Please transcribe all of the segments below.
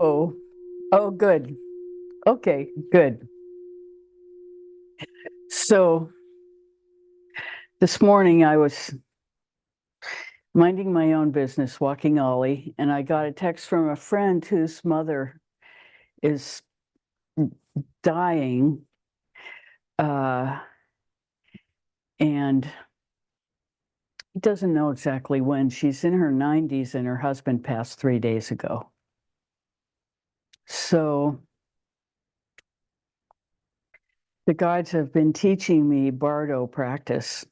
Oh, oh, good. Okay, good. So this morning I was minding my own business, walking Ollie, and I got a text from a friend whose mother is dying, uh, and he doesn't know exactly when. She's in her 90s, and her husband passed 3 days ago. So the guides have been teaching me Bardo practice,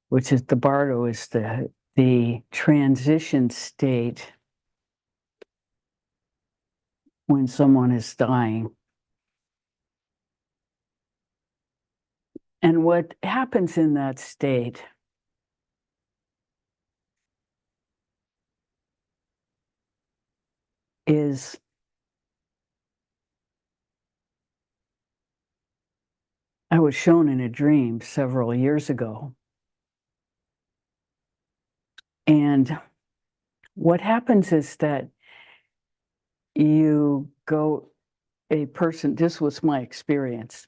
which is the transition state when someone is dying. And what happens in that state is I was shown in a dream several years ago. And what happens is that this was my experience.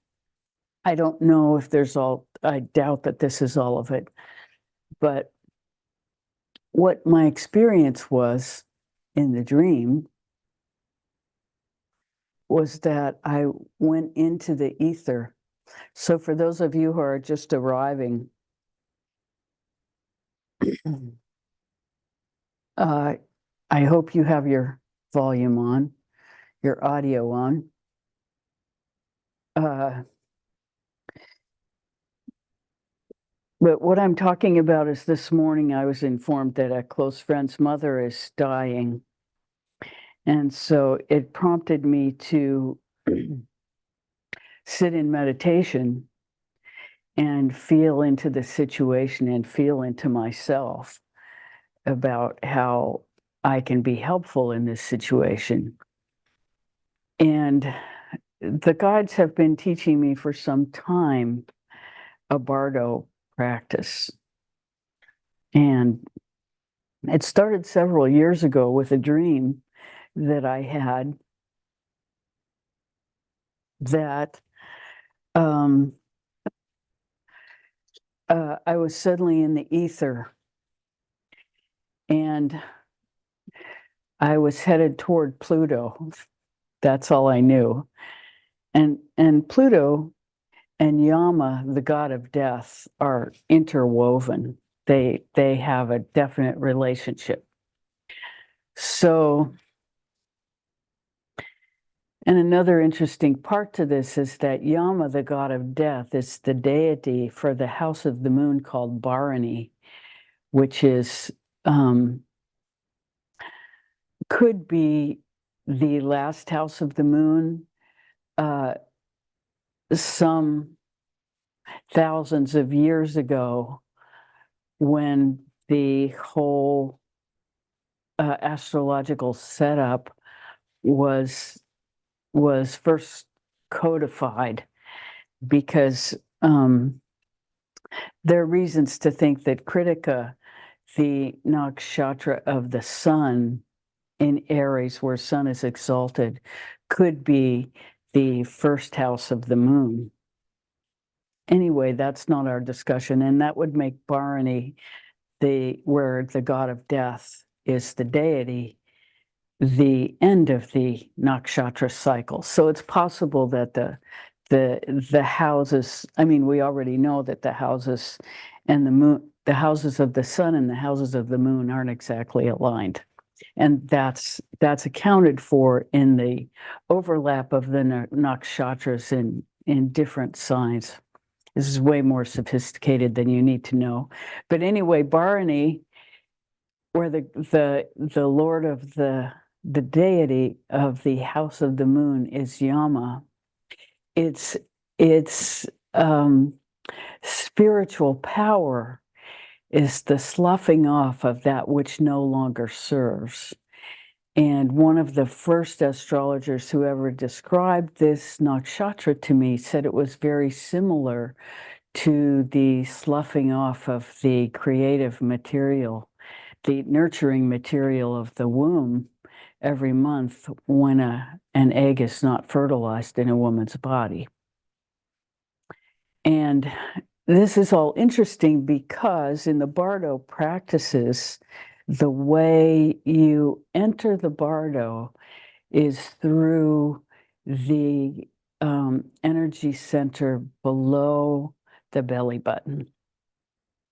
I don't know if I doubt that this is all of it, but what my experience was in the dream was that I went into the ether. So for those of you who are just arriving, I hope you have your volume on, your audio on. But what I'm talking about is this morning I was informed that a close friend's mother is dying. And so it prompted me to sit in meditation and feel into the situation and feel into myself about how I can be helpful in this situation. And the guides have been teaching me for some time a Bardo practice. And it started several years ago with a dream that I had that I was suddenly in the ether and I was headed toward Pluto. That's all I knew. And Pluto and Yama, the god of death, are interwoven. They have a definite relationship. So, and another interesting part to this is that Yama, the god of death, is the deity for the house of the moon called Bharani, which is could be the last house of the moon, some thousands of years ago, when the whole astrological setup was first codified, because there are reasons to think that Kritika, the nakshatra of the sun in Aries, where sun is exalted, could be the first house of the moon. Anyway, that's not our discussion, and that would make Bharani, where the god of death is the deity, the end of the nakshatra cycle. So it's possible that the houses, I mean, we already know that the houses and the moon, the houses of the sun and the houses of the moon aren't exactly aligned. And that's accounted for in the overlap of the nakshatras in different signs. This is way more sophisticated than you need to know. But anyway, Bharani, where the lord of the deity of the house of the moon is Yama, its spiritual power is the sloughing off of that which no longer serves. And one of the first astrologers who ever described this nakshatra to me said it was very similar to the sloughing off of the creative material, the nurturing material of the womb, every month when an egg is not fertilized in a woman's body. And this is all interesting because in the Bardo practices, the way you enter the Bardo is through the energy center below the belly button,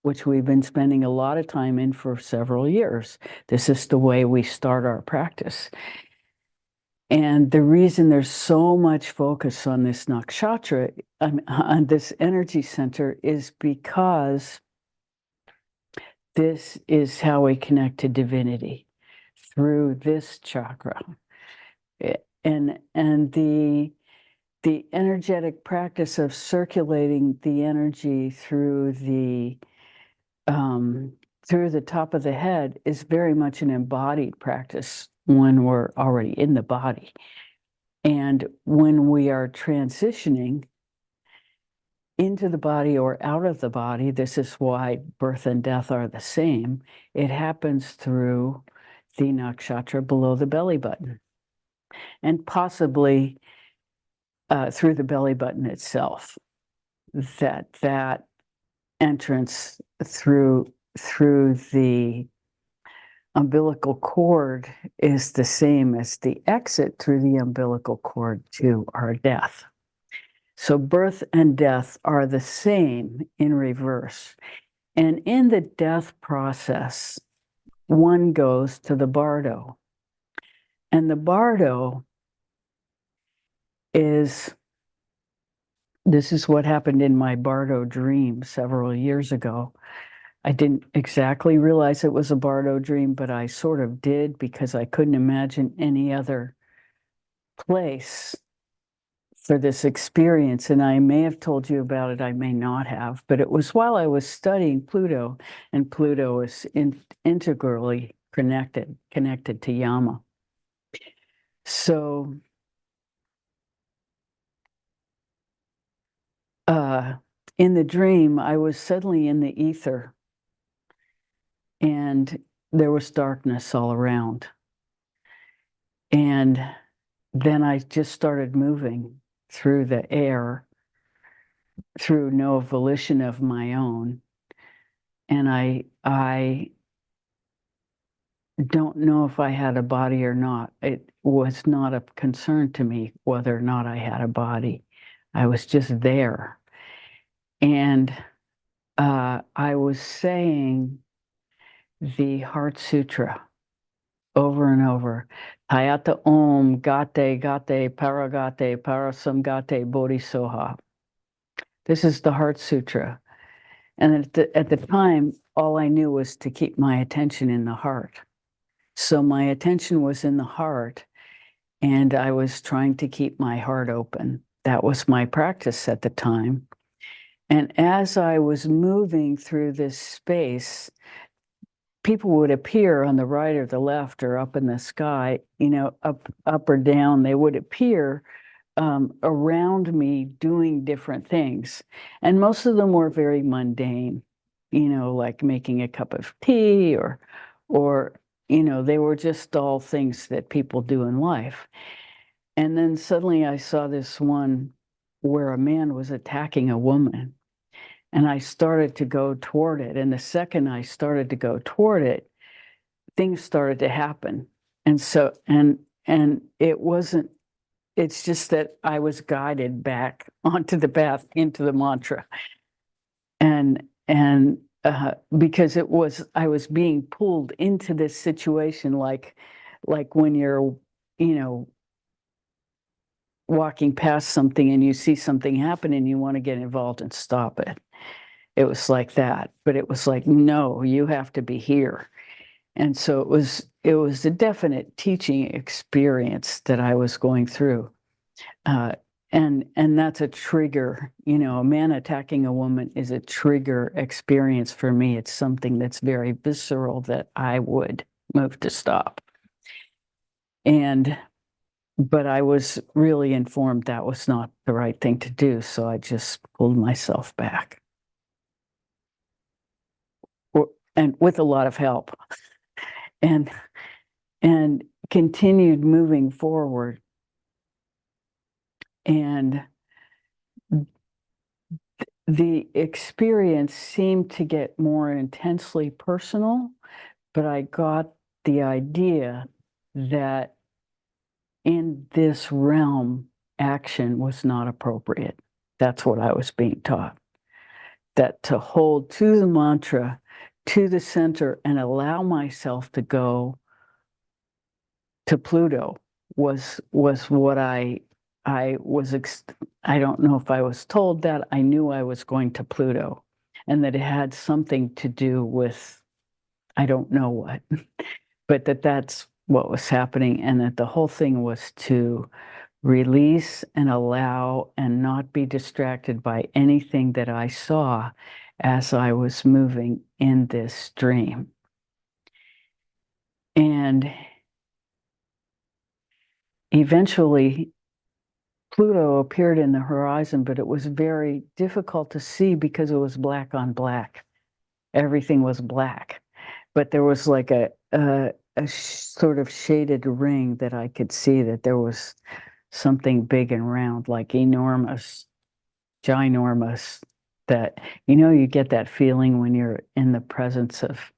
which we've been spending a lot of time in for several years. This is the way we start our practice. And the reason there's so much focus on this nakshatra, on this energy center, is because this is how we connect to divinity, through this chakra. And the energetic practice of circulating the energy through the top of the head is very much an embodied practice when we're already in the body. And when we are transitioning into the body or out of the body, this is why birth and death are the same. It happens through the nakshatra below the belly button, and possibly through the belly button itself. That entrance through the umbilical cord is the same as the exit through the umbilical cord to our death. So birth and death are the same in reverse. And in the death process, one goes to the Bardo. And the Bardo this is what happened in my Bardo dream several years ago. I didn't exactly realize it was a Bardo dream, but I sort of did, because I couldn't imagine any other place for this experience. And I may have told you about it, I may not have, but it was while I was studying Pluto, and Pluto is integrally connected to Yama. So in the dream, I was suddenly in the ether, and there was darkness all around. And then I just started moving through the air, through no volition of my own. And I don't know if I had a body or not. It was not a concern to me whether or not I had a body. I was just there. And I was saying the Heart Sutra over and over. Hayata Om Gate Gate Paragate Parasamgate Bodhisoha. This is the Heart Sutra. And at the time, all I knew was to keep my attention in the heart. So my attention was in the heart, and I was trying to keep my heart open. That was my practice at the time. And as I was moving through this space, people would appear on the right or the left or up in the sky, up or down. They would appear around me doing different things. And most of them were very mundane, like making a cup of tea or they were just all things that people do in life. And then suddenly I saw this one where a man was attacking a woman, and I started to go toward it. And the second I started to go toward it, things started to happen. And so, and it's just that I was guided back onto the path into the mantra. And because I was being pulled into this situation, like when you're, walking past something and you see something happen and you want to get involved and stop it. It was like that, but it was like, no, you have to be here. And so it was a definite teaching experience that I was going through. And that's a trigger, a man attacking a woman is a trigger experience for me. It's something that's very visceral that I would move to stop. But I was really informed that was not the right thing to do, so I just pulled myself back. And with a lot of help. And continued moving forward, and the experience seemed to get more intensely personal, but I got the idea that in this realm, action was not appropriate. That's what I was being taught. That to hold to the mantra, to the center, and allow myself to go to Pluto was what I was. I don't know if I was told that. I knew I was going to Pluto, and that it had something to do with I don't know what, but that's what was happening, and that the whole thing was to release and allow and not be distracted by anything that I saw as I was moving in this dream. And eventually, Pluto appeared in the horizon, but it was very difficult to see because it was black on black. Everything was black, but there was like a sort of shaded ring that I could see that there was something big and round, like enormous, ginormous, that, you get that feeling when you're in the presence of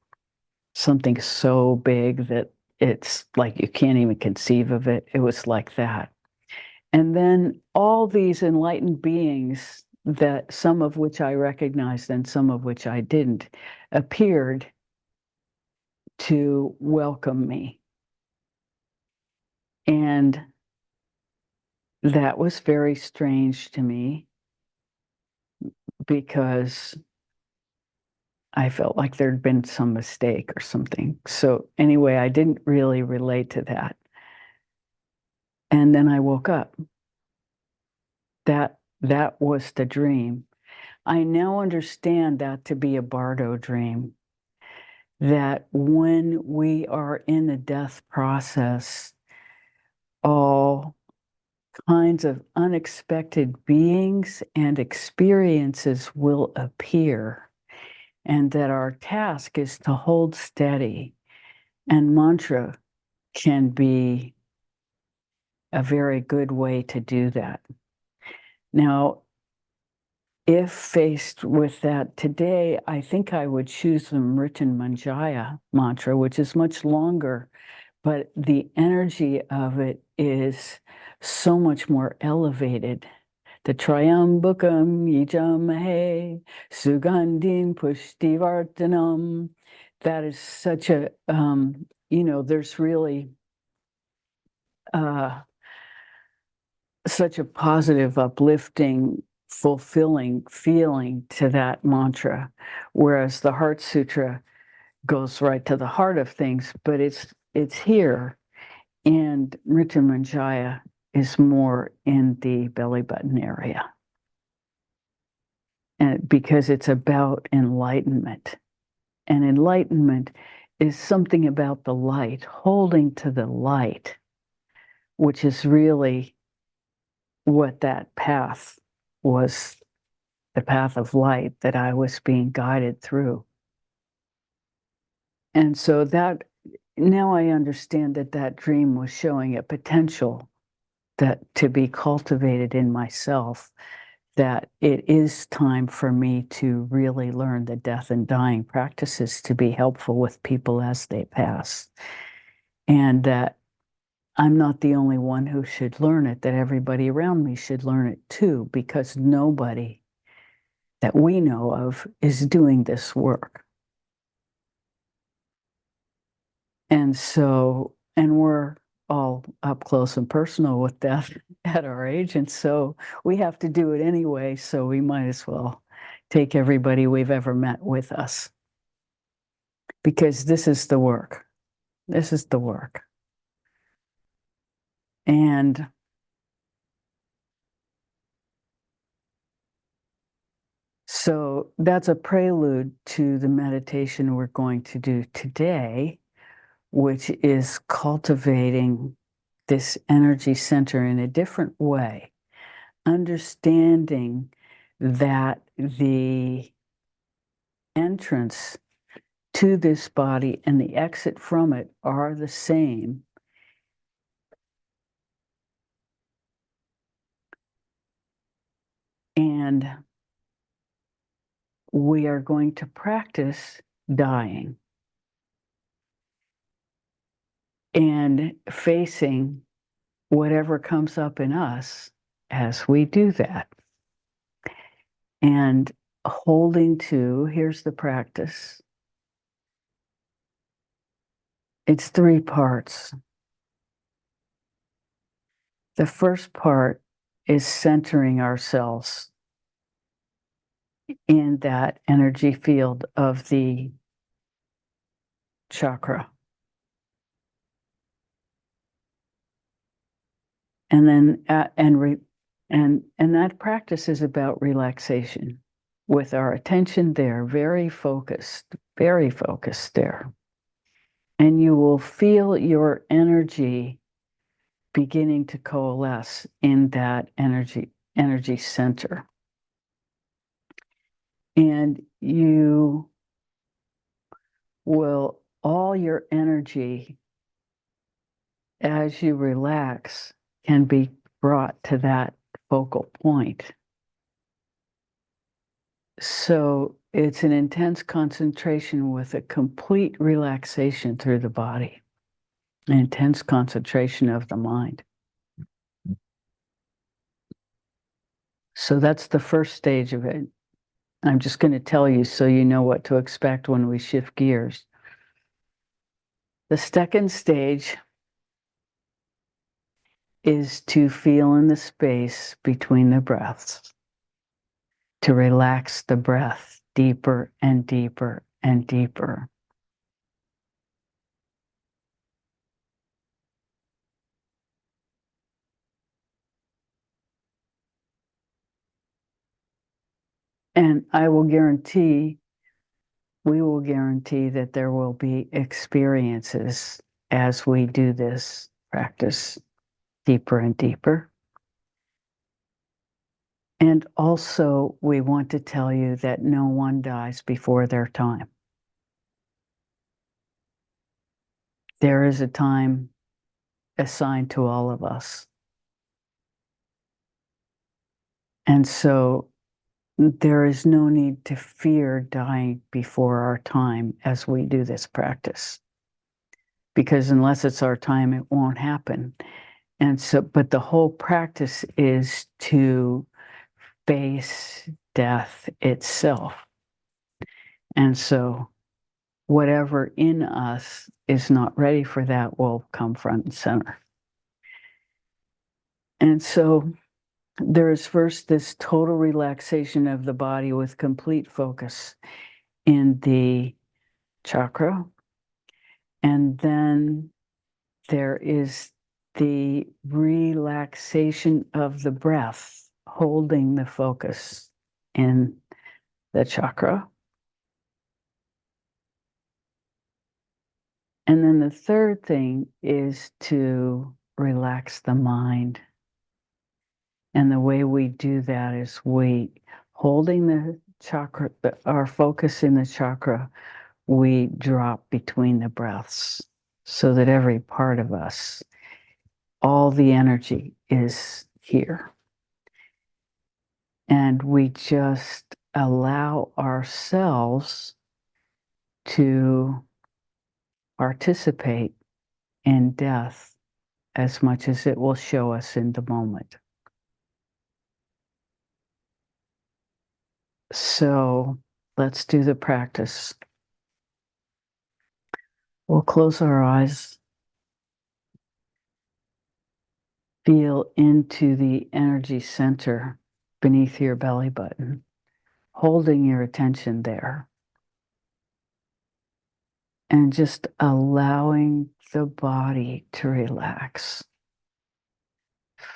something so big that it's like you can't even conceive of it. It was like that. And then all these enlightened beings, that some of which I recognized and some of which I didn't, appeared to welcome me. And that was very strange to me because I felt like there'd been some mistake or something. So anyway, I didn't really relate to that. And then I woke up. That was the dream. I now understand that to be a Bardo dream, that when we are in the death process, all kinds of unexpected beings and experiences will appear, and that our task is to hold steady. And mantra can be a very good way to do that. Now, if faced with that today, I think I would choose the Mrityunjaya mantra, which is much longer, but the energy of it is so much more elevated. The Triambakam Yajamahe Sugandhin Pushtivardhanam. That is such a, there's really such a positive, uplifting, fulfilling feeling to that mantra, whereas the Heart Sutra goes right to the heart of things, but it's here, and Mrityunjaya is more in the belly button area, and because it's about enlightenment, and enlightenment is something about the light, holding to the light, which is really what that path was, the path of light that I was being guided through. And so that now I understand that that dream was showing a potential that to be cultivated in myself, that it is time for me to really learn the death and dying practices to be helpful with people as they pass. And that I'm not the only one who should learn it, that everybody around me should learn it too, because nobody that we know of is doing this work. And so, and we're all up close and personal with death at our age. And so we have to do it anyway. So we might as well take everybody we've ever met with us, because this is the work. This is the work. And so that's a prelude to the meditation we're going to do today, which is cultivating this energy center in a different way, understanding that the entrance to this body and the exit from it are the same, And we are going to practice dying and facing whatever comes up in us as we do that. And holding to, here's the practice. It's 3 parts. The first part is centering ourselves in that energy field of the chakra. And then and that practice is about relaxation with our attention there, very focused there. And you will feel your energy beginning to coalesce in that energy center. And you will, all your energy as you relax can be brought to that focal point. So it's an intense concentration with a complete relaxation through the body, an intense concentration of the mind. So that's the first stage of it. I'm just going to tell you so you know what to expect when we shift gears. The second stage is to feel in the space between the breaths, to relax the breath deeper and deeper and deeper. And we will guarantee that there will be experiences as we do this practice deeper and deeper. And also, we want to tell you that no one dies before their time. There is a time assigned to all of us. And so there is no need to fear dying before our time as we do this practice. Because unless it's our time, it won't happen. And so, but the whole practice is to face death itself. And so whatever in us is not ready for that will come front and center. And so there is first this total relaxation of the body with complete focus in the chakra. And then there is the relaxation of the breath, holding the focus in the chakra. And then the third thing is to relax the mind. And the way we do that is holding the chakra, our focus in the chakra, we drop between the breaths so that every part of us, all the energy is here. And we just allow ourselves to participate in death as much as it will show us in the moment. So let's do the practice. We'll close our eyes, feel into the energy center beneath your belly button, holding your attention there, and just allowing the body to relax.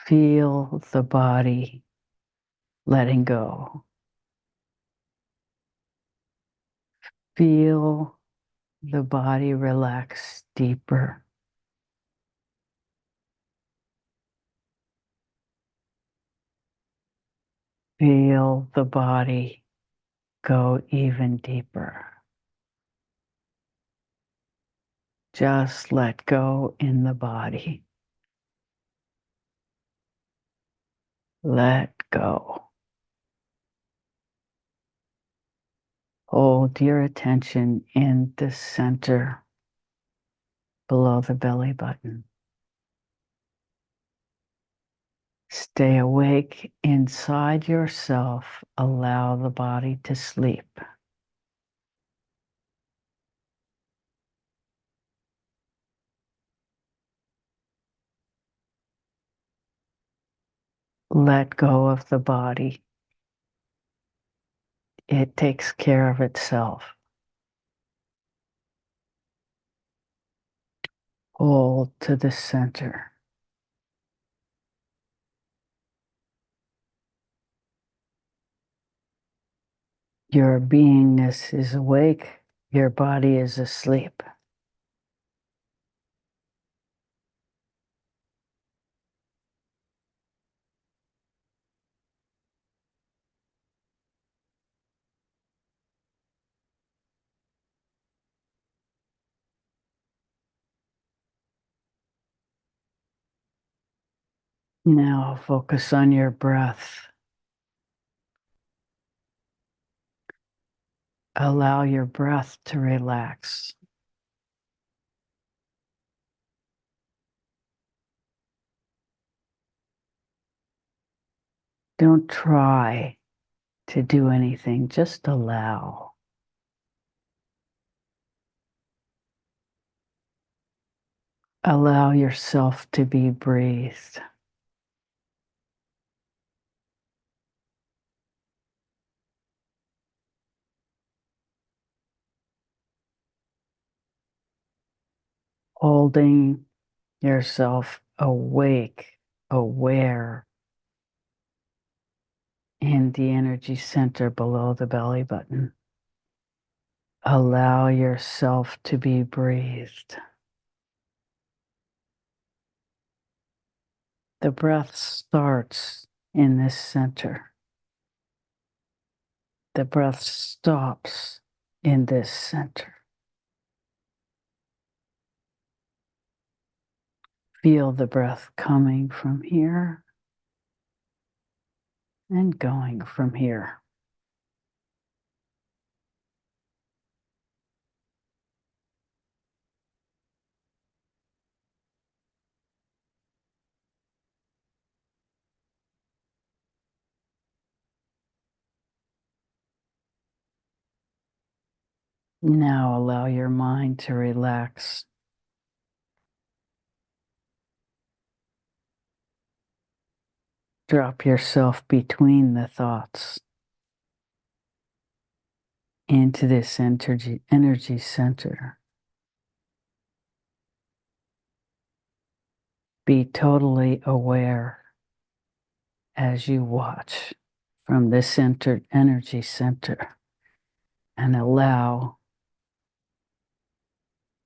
Feel the body letting go. Feel the body relax deeper. Feel the body go even deeper. Just let go in the body. Let go. Hold your attention in the center below the belly button. Stay awake inside yourself. Allow the body to sleep. Let go of the body. It takes care of itself. Hold to the center. Your beingness is awake. Your body is asleep. Now focus on your breath. Allow your breath to relax. Don't try to do anything, just allow. Allow yourself to be breathed. Holding yourself awake, aware in the energy center below the belly button. Allow yourself to be breathed. The breath starts in this center. The breath stops in this center. Feel the breath coming from here and going from here. Now allow your mind to relax. Drop yourself between the thoughts into this energy center. Be totally aware as you watch from this energy center, and allow.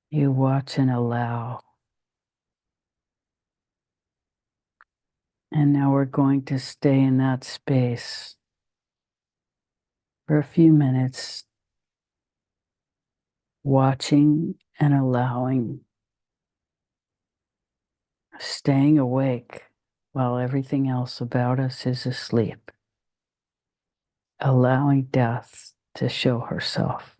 You watch and allow. And now we're going to stay in that space for a few minutes, watching and allowing, staying awake while everything else about us is asleep, allowing death to show herself.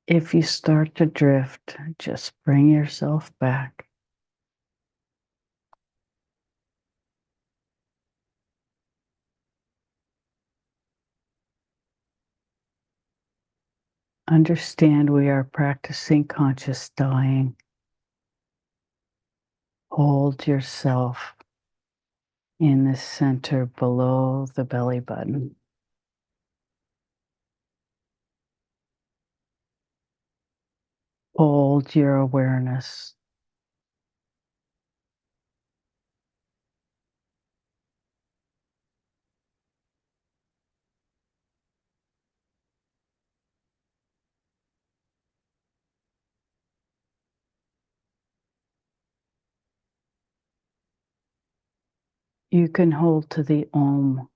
If you start to drift, just bring yourself back. Understand we are practicing conscious dying. Hold yourself in the center below the belly button. Hold your awareness. You can hold to the Om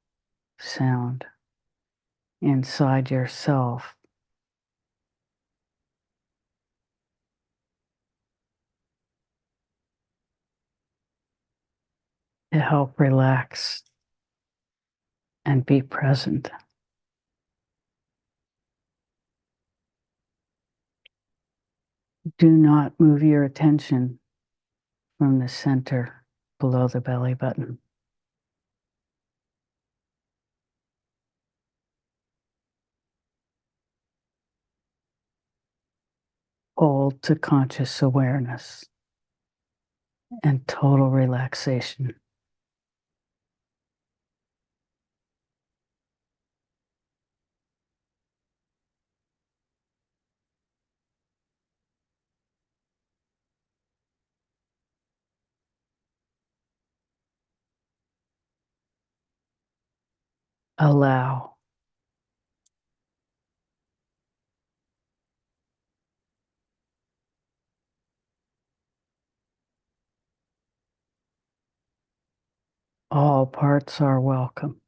sound inside yourself to help relax and be present. Do not move your attention from the center below the belly button. Hold to conscious awareness and total relaxation. Allow. All parts are welcome.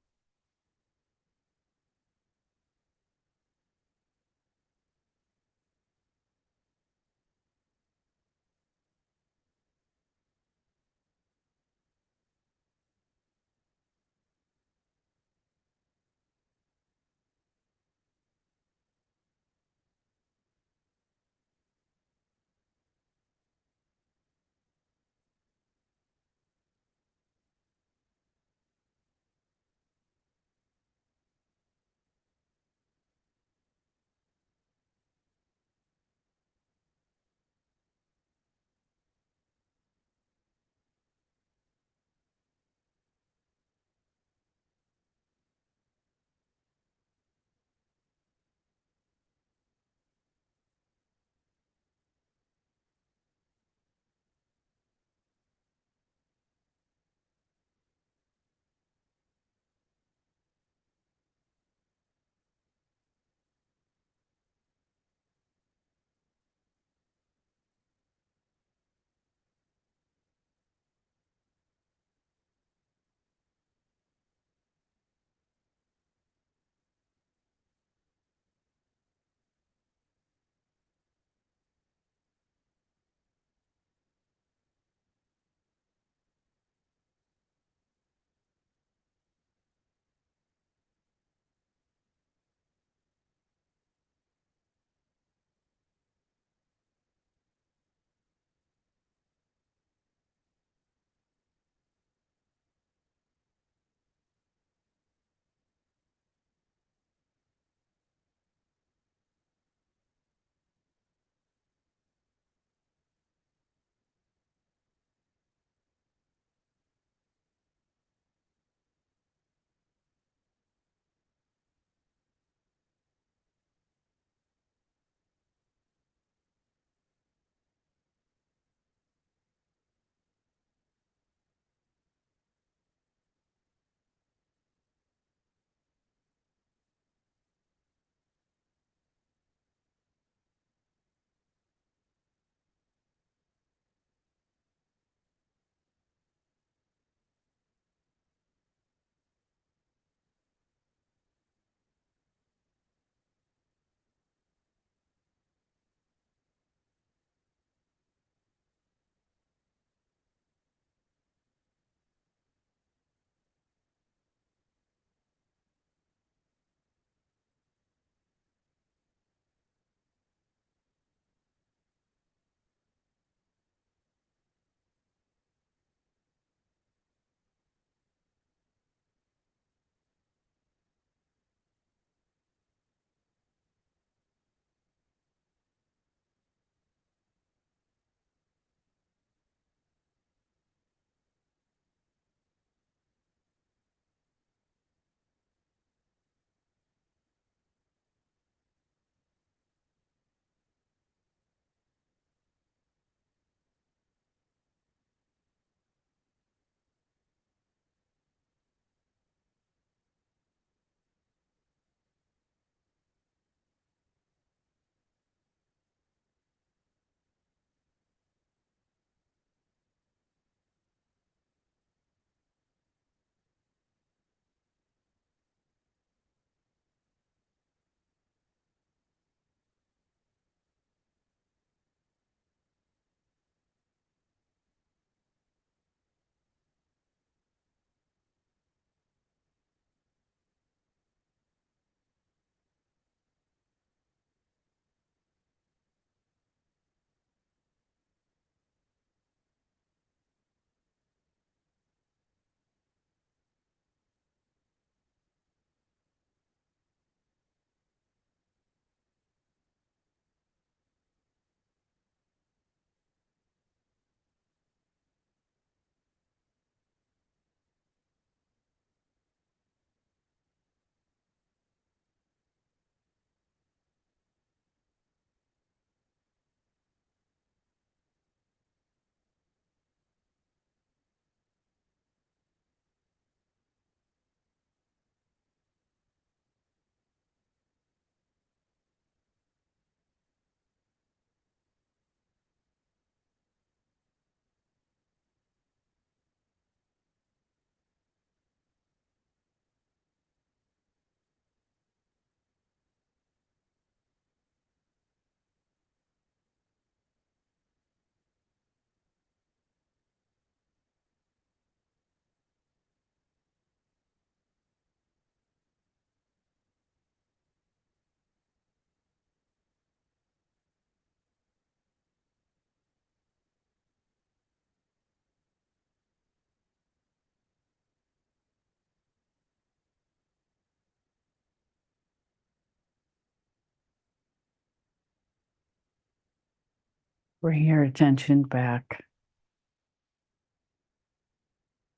Bring your attention back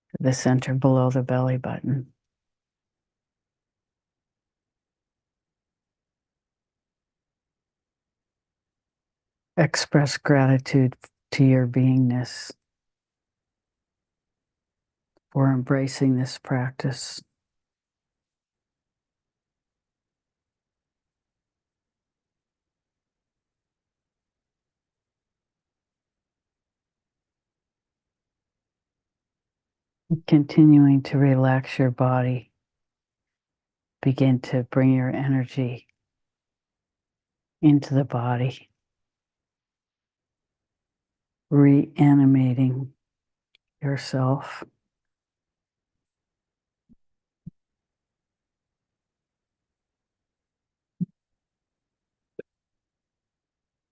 to the center below the belly button. Express gratitude to your beingness for embracing this practice. Continuing to relax your body, begin to bring your energy into the body, reanimating yourself.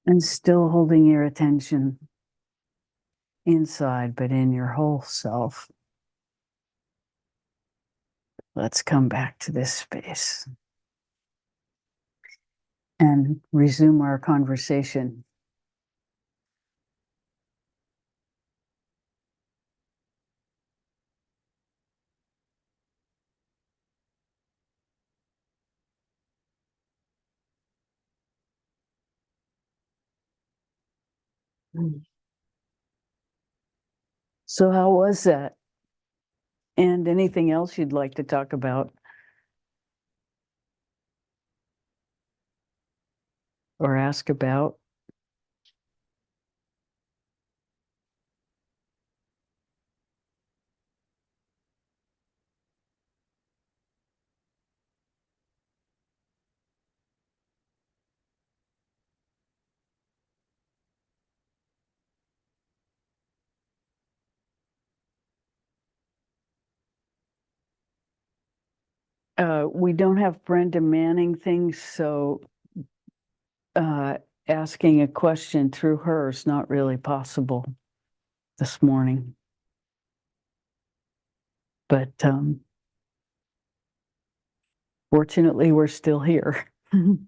And still holding your attention inside, but in your whole self. Let's come back to this space and resume our conversation. So how was that? And anything else you'd like to talk about or ask about? We don't have Brenda Manning things, so asking a question through her is not really possible this morning. But fortunately, we're still here. And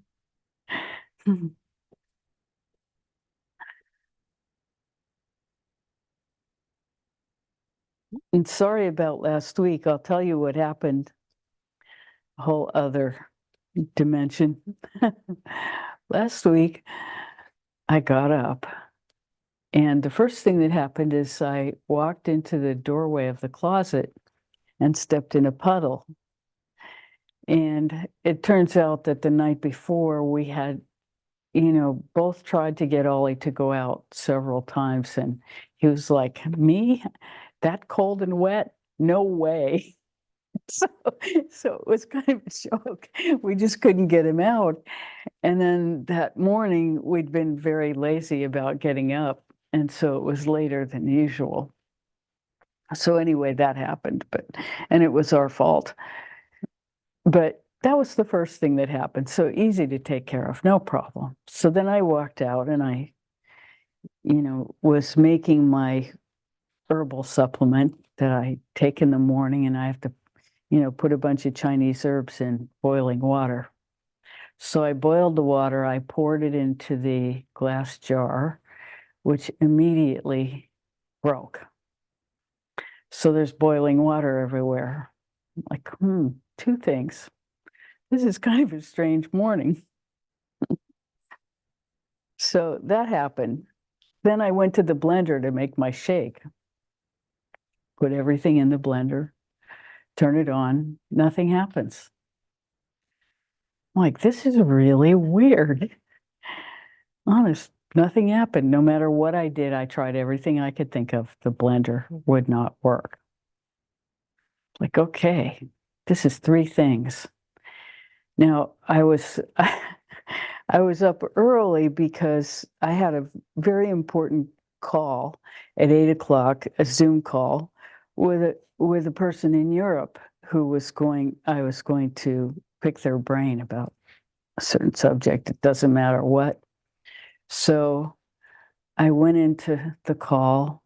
sorry about last week. I'll tell you what happened. A whole other dimension. Last week, I got up, and the first thing that happened is I walked into the doorway of the closet and stepped in a puddle. And it turns out that the night before we had, both tried to get Ollie to go out several times. And he was like, me? That cold and wet? No way. So it was kind of a joke. We just couldn't get him out. And then that morning, we'd been very lazy about getting up. And so it was later than usual. So anyway, that happened, and it was our fault. But that was the first thing that happened. So easy to take care of, no problem. So then I walked out and I, was making my herbal supplement that I take in the morning, and I have to, put a bunch of Chinese herbs in boiling water. So I boiled the water, I poured it into the glass jar, which immediately broke. So there's boiling water everywhere. I'm like, two things. This is kind of a strange morning. So that happened. Then I went to the blender to make my shake. Put everything in the blender, turn it on, nothing happens. I'm like, this is really weird. Honest, nothing happened. No matter what I did, I tried everything I could think of. The blender would not work. Like, okay, this is three things. Now, I was up early because I had a very important call at 8 o'clock, a Zoom call with a person in Europe who I was going to pick their brain about a certain subject. It doesn't matter what. So I went into the call.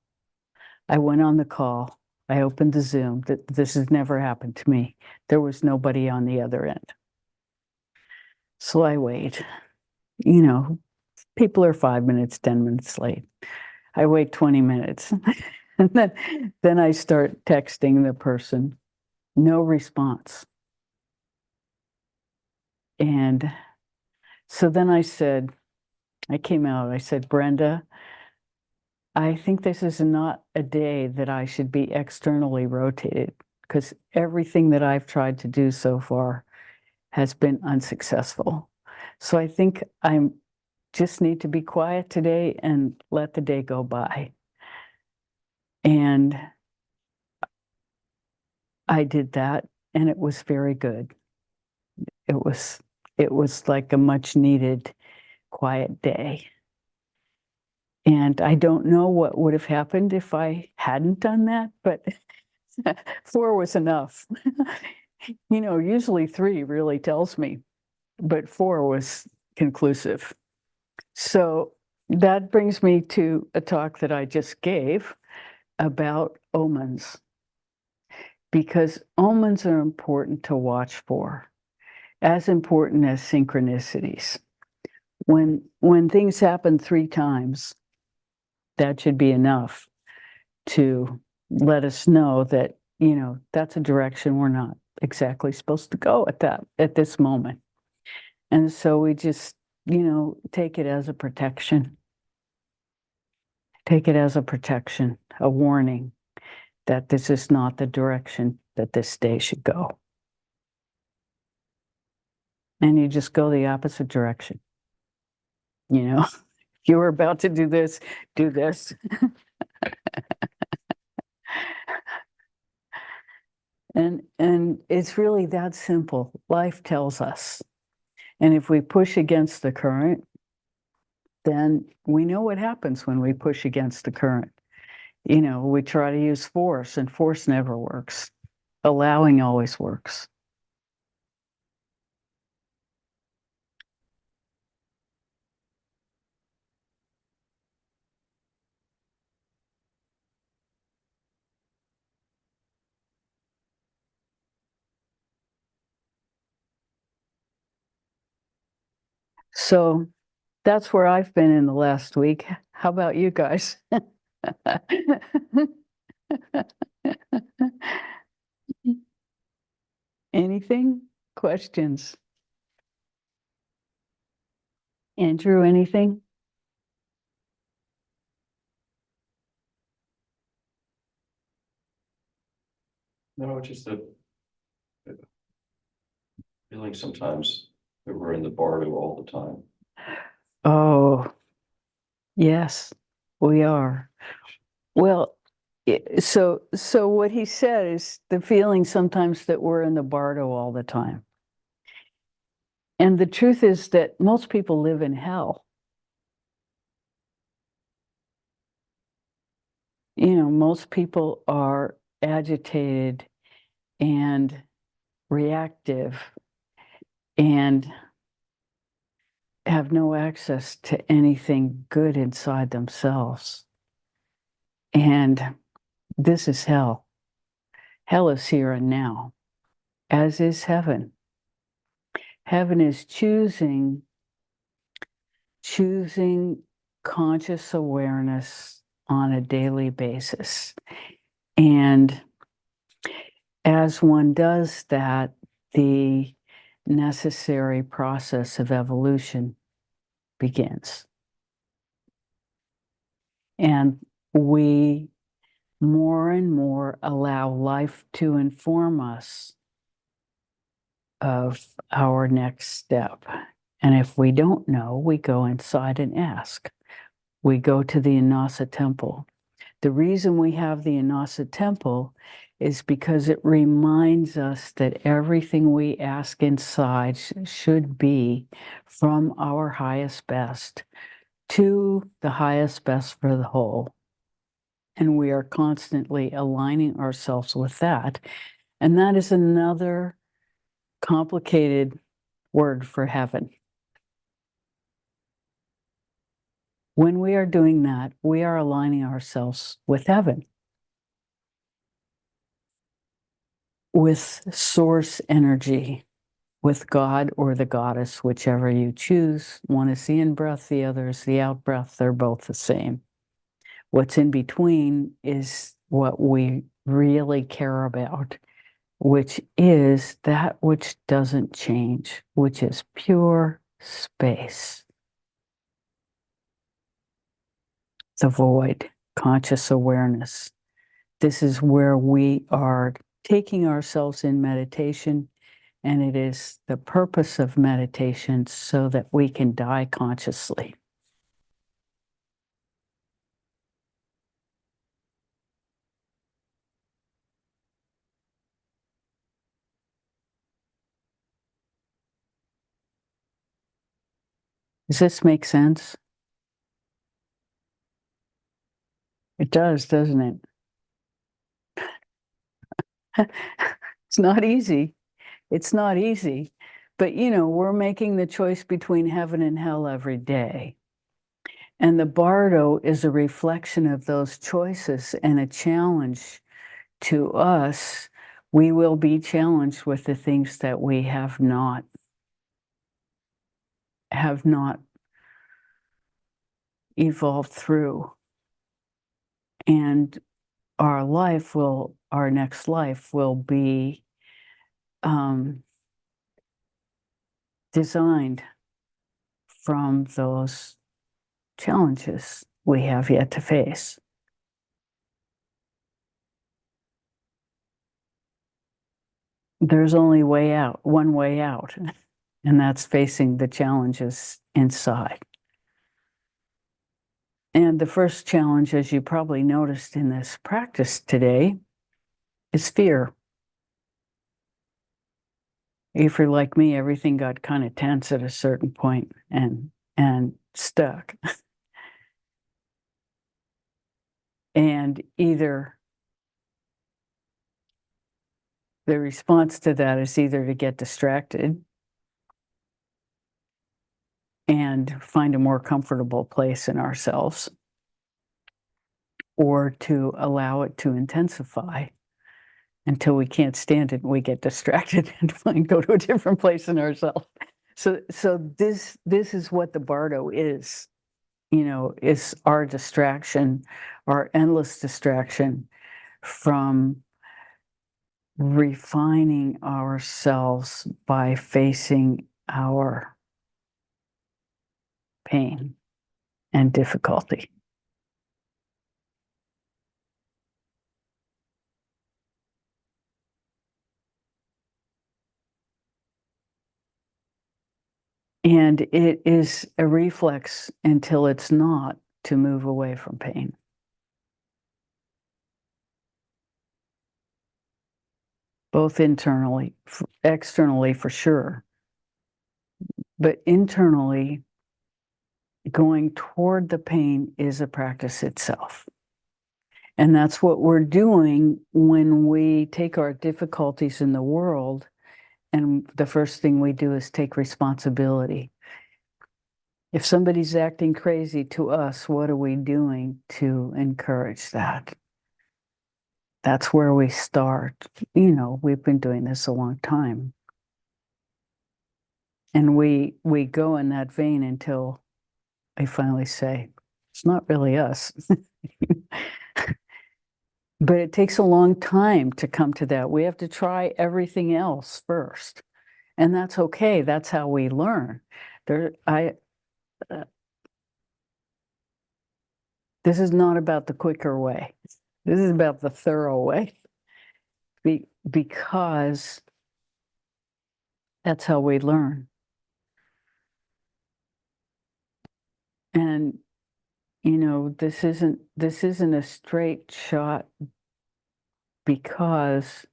I went on the call. I opened the Zoom. This has never happened to me. There was nobody on the other end. So I wait, people are 5 minutes, 10 minutes late. I wait 20 minutes. And then I start texting the person, no response. And so then I said, I came out, I said, Brenda, I think this is not a day that I should be externally rotated because everything that I've tried to do so far has been unsuccessful. So I think I'm just need to be quiet today and let the day go by. And I did that, and it was very good. It was like a much needed quiet day. And I don't know what would have happened if I hadn't done that, but 4 was enough. You know, usually 3 really tells me, but 4 was conclusive. So that brings me to a talk that I just gave about omens, because omens are important to watch for, as important as synchronicities. When things happen 3 times, that should be enough to let us know that, you know, that's a direction we're not exactly supposed to go at this moment. And so we just, you know, take it as a protection. Take it as a protection, a warning that this is not the direction that this day should go. And you just go the opposite direction. You know, if you were about to do this, do this. And it's really that simple. Life tells us. And if we push against the current, then we know what happens when we push against the current. You know, we try to use force, and force never works. Allowing always works. So that's where I've been in the last week. How about you guys? Anything? Questions? Andrew, anything? No, just a feeling sometimes that we're in the bardo all the time. Oh, yes, we are. Well, so what he said is the feeling sometimes that we're in the bardo all the time. And the truth is that most people live in hell. You know, most people are agitated and reactive and have no access to anything good inside themselves. And this is hell. Hell is here and now, as is heaven. Heaven is choosing conscious awareness on a daily basis. And as one does that, the necessary process of evolution begins. And we more and more allow life to inform us of our next step. And if we don't know, we go inside and ask. We go to the Inasa temple. The reason we have the Inasa temple is because it reminds us that everything we ask inside should be from our highest best to the highest best for the whole. And we are constantly aligning ourselves with that. And that is another complicated word for heaven. When we are doing that, we are aligning ourselves with heaven, with source energy, with God or the goddess, whichever you choose. One is the in-breath, the other is the out-breath. They're both the same. What's in between is what we really care about, which is that which doesn't change, which is pure space. The void, conscious awareness. This is where we are taking ourselves in meditation, and it is the purpose of meditation so that we can die consciously. Does this make sense? It does, doesn't it? It's not easy. It's not easy. But, we're making the choice between heaven and hell every day. And the bardo is a reflection of those choices and a challenge to us. We will be challenged with the things that we have not evolved through. And our next life will be designed from those challenges we have yet to face. There's only one way out, and that's facing the challenges inside. And the first challenge, as you probably noticed in this practice today, is fear. If you're like me, everything got kind of tense at a certain point and stuck. And either the response to that is either to get distracted and find a more comfortable place in ourselves, or to allow it to intensify until we can't stand it and we get distracted and go to a different place in ourselves. So this is what the bardo is, is our distraction, our endless distraction from refining ourselves by facing our pain and difficulty. And it is a reflex until it's not, to move away from pain. Both internally, externally for sure, but internally, going toward the pain is a practice itself. And that's what we're doing when we take our difficulties in the world, and the first thing we do is take responsibility. If somebody's acting crazy to us, what are we doing to encourage that? That's where we start. We've been doing this a long time. And we go in that vein until I finally say, it's not really us. But it takes a long time to come to that. We have to try everything else first. And that's okay. That's how we learn. This is not about the quicker way. This is about the thorough way. Because that's how we learn. And this isn't a straight shot, because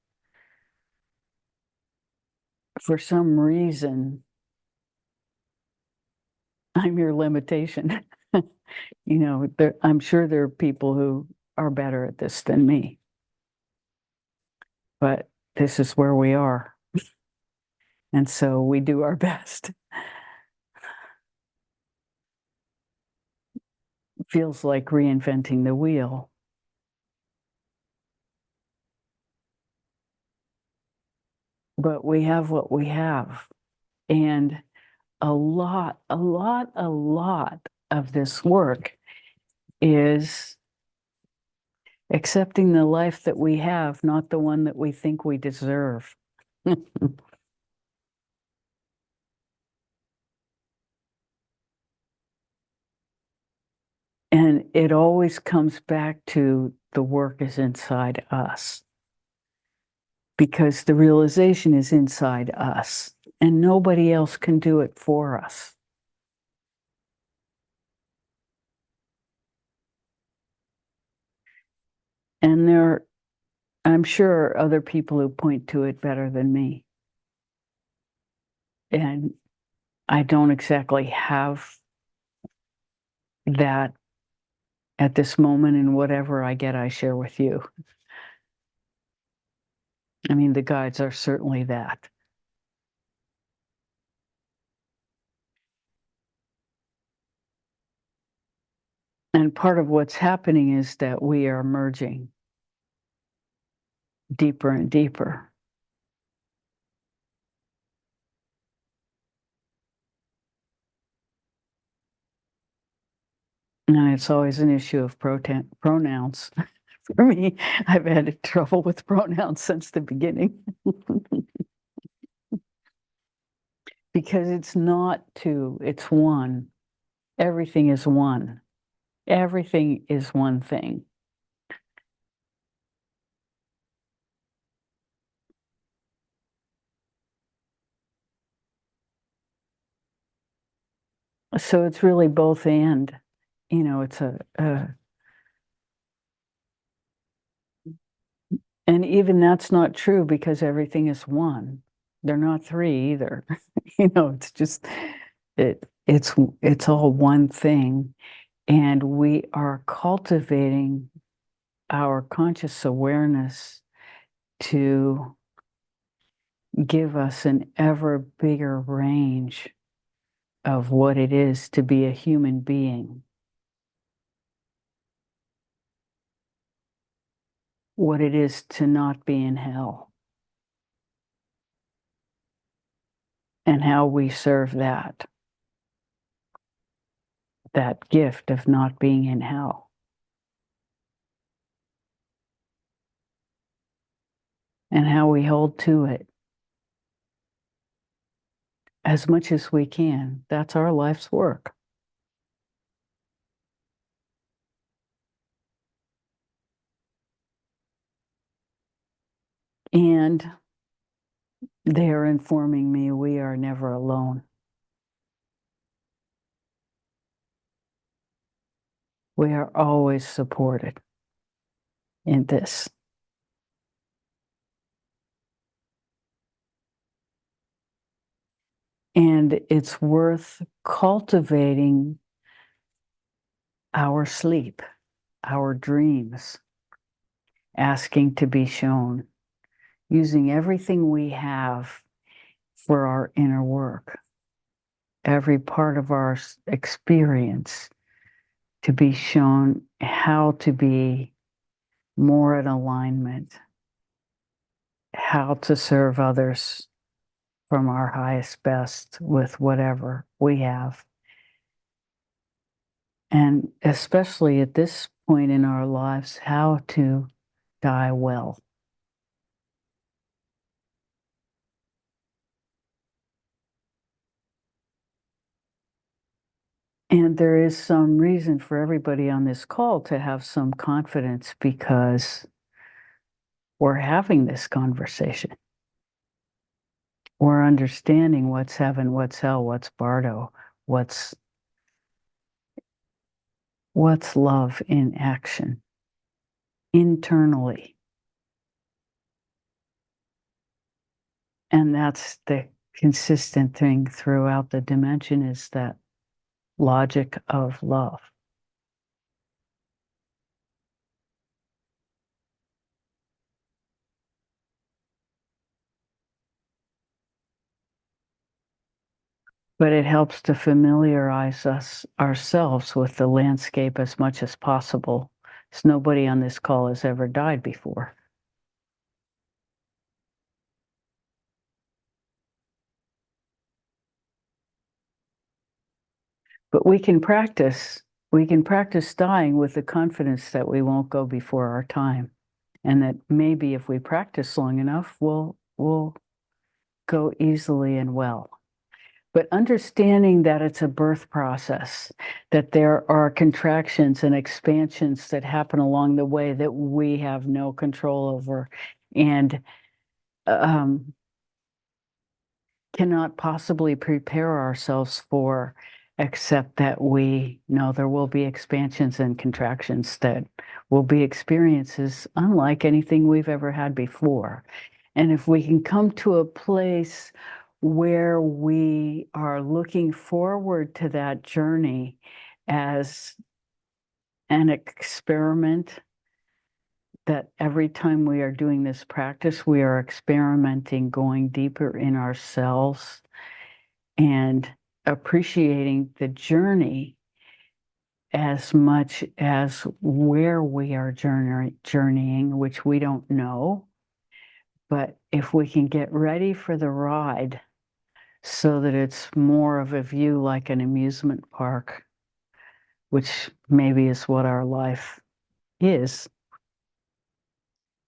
for some reason I'm your limitation. I'm sure there are people who are better at this than me, but this is where we are. And so we do our best. It feels like reinventing the wheel. But we have what we have. And a lot of this work is accepting the life that we have, not the one that we think we deserve. And it always comes back to the work is inside us, because the realization is inside us and nobody else can do it for us. And I'm sure, are other people who point to it better than me. And I don't exactly have that at this moment, and whatever I get, I share with you. I mean, the guides are certainly that. And part of what's happening is that we are merging deeper and deeper. And it's always an issue of pronouns. For me, I've had trouble with pronouns since the beginning. Because it's not two, it's one. Everything is one. Everything is one thing. So it's really both and, it's and even that's not true, because everything is one. They're not three either. It's just it's all one thing. And we are cultivating our conscious awareness to give us an ever bigger range of what it is to be a human being, what it is to not be in hell, and how we serve that gift of not being in hell, and how we hold to it as much as we can. That's our life's work. And they are informing me we are never alone. We are always supported in this. And it's worth cultivating our sleep, our dreams, asking to be shown, using everything we have for our inner work, every part of our experience to be shown how to be more in alignment, how to serve others from our highest best with whatever we have. And especially at this point in our lives, how to die well. And there is some reason for everybody on this call to have some confidence, because we're having this conversation. We're understanding what's heaven, what's hell, what's Bardo, what's love in action internally. And that's the consistent thing throughout the dimension, is that logic of love. But it helps to familiarize ourselves with the landscape as much as possible, because nobody on this call has ever died before. But we can practice dying with the confidence that we won't go before our time. And that maybe if we practice long enough, we'll go easily and well. But understanding that it's a birth process, that there are contractions and expansions that happen along the way that we have no control over, and cannot possibly prepare ourselves for, except that we know there will be expansions and contractions that will be experiences unlike anything we've ever had before. And if we can come to a place where we are looking forward to that journey as an experiment, that every time we are doing this practice, we are experimenting, going deeper in ourselves and appreciating the journey as much as where we are journeying, which we don't know. But if we can get ready for the ride so that it's more of a view like an amusement park, which maybe is what our life is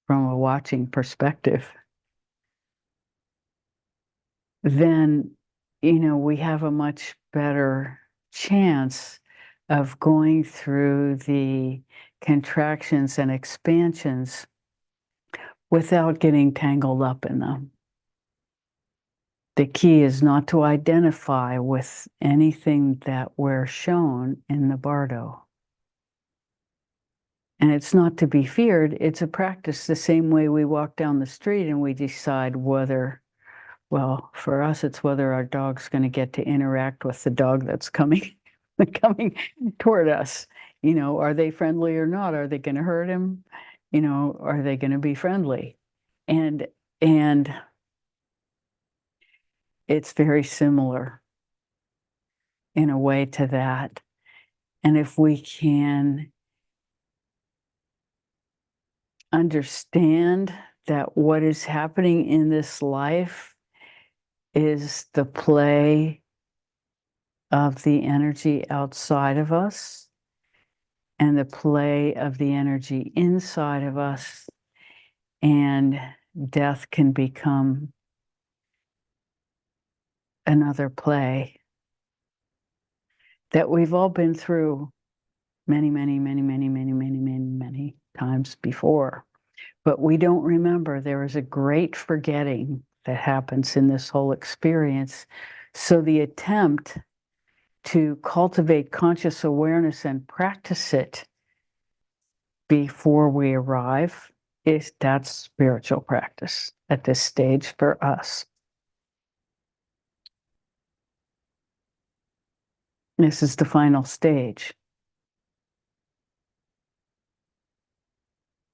from a watching perspective, then, we have a much better chance of going through the contractions and expansions without getting tangled up in them. The key is not to identify with anything that we're shown in the bardo. And it's not to be feared, it's a practice the same way we walk down the street and we decide whether, well, for us, it's whether our dog's going to get to interact with the dog that's coming toward us. Are they friendly or not? Are they going to hurt him? Are they going to be friendly? And it's very similar in a way to that. And if we can understand that what is happening in this life is the play of the energy outside of us and the play of the energy inside of us, and death can become another play that we've all been through many, many, many, many, many, many, many, many times before. But we don't remember. There is a great forgetting that happens in this whole experience. So the attempt to cultivate conscious awareness and practice it before we arrive that's spiritual practice at this stage for us. This is the final stage.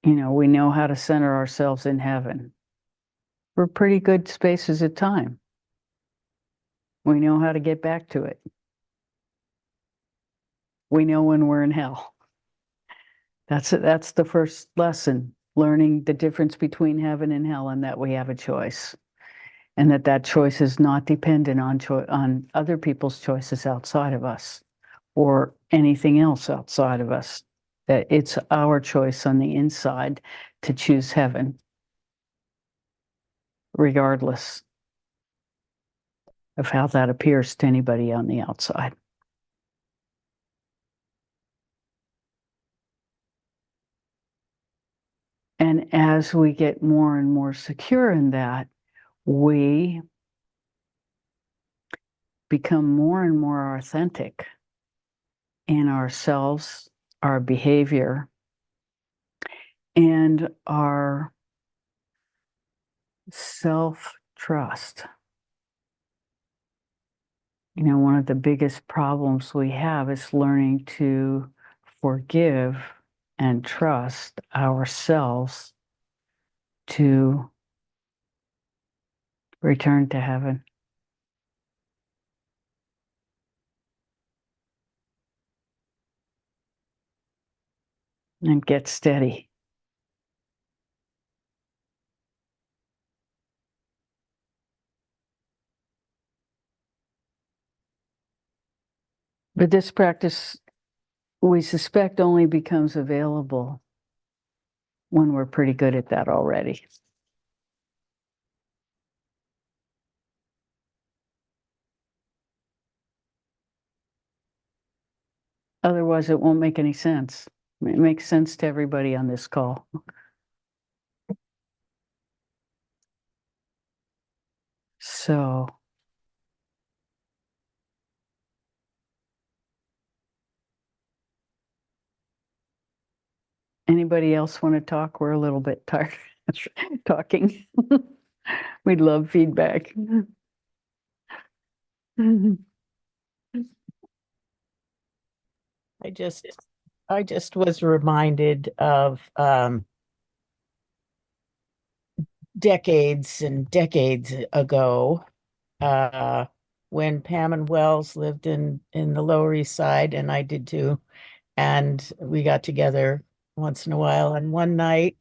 We know how to center ourselves in heaven for pretty good spaces of time. We know how to get back to it. We know when we're in hell. That's the first lesson, learning the difference between heaven and hell, and that we have a choice, and that choice is not dependent on other people's choices outside of us or anything else outside of us. That it's our choice on the inside to choose heaven, regardless of how that appears to anybody on the outside. And as we get more and more secure in that, we become more and more authentic in ourselves, our behavior, and our self-trust. One of the biggest problems we have is learning to forgive and trust ourselves to return to heaven. And get steady. But this practice, we suspect, only becomes available when we're pretty good at that already. Otherwise, it won't make any sense. It makes sense to everybody on this call. So, anybody else want to talk? We're a little bit tired talking. We'd love feedback. I just was reminded of decades and decades ago, when Pam and Wells lived in the Lower East Side, and I did too. And we got together once in a while. And one night,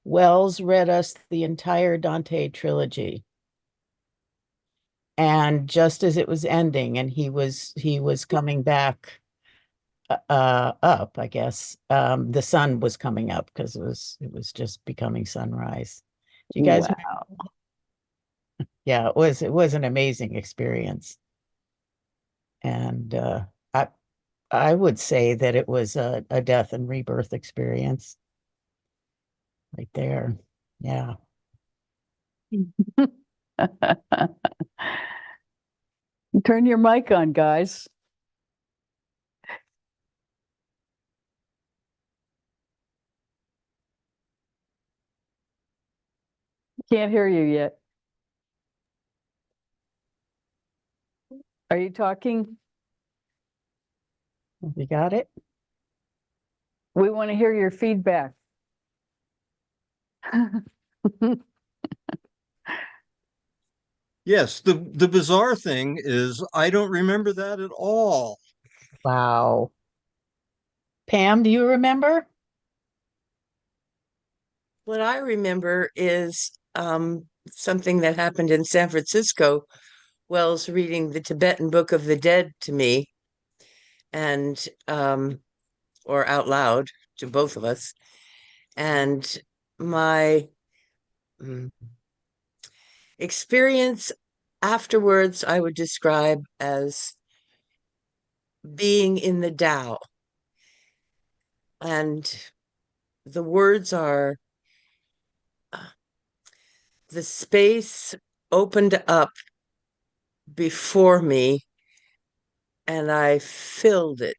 Wells read us the entire Dante trilogy. And just as it was ending, and he was coming back up, I guess, the sun was coming up because it was just becoming sunrise. Do you guys remember? Wow. Yeah, it was an amazing experience. And I would say that it was a death and rebirth experience right there. Yeah. Turn your mic on, guys. Can't hear you yet. Are you talking? You got it? We want to hear your feedback. Yes, the bizarre thing is I don't remember that at all. Wow. Pam, do you remember? What I remember is something that happened in San Francisco. Wells reading the Tibetan Book of the Dead to me, and or out loud to both of us. And my experience afterwards, I would describe as being in the Tao. And the words are the space opened up before me and I filled it,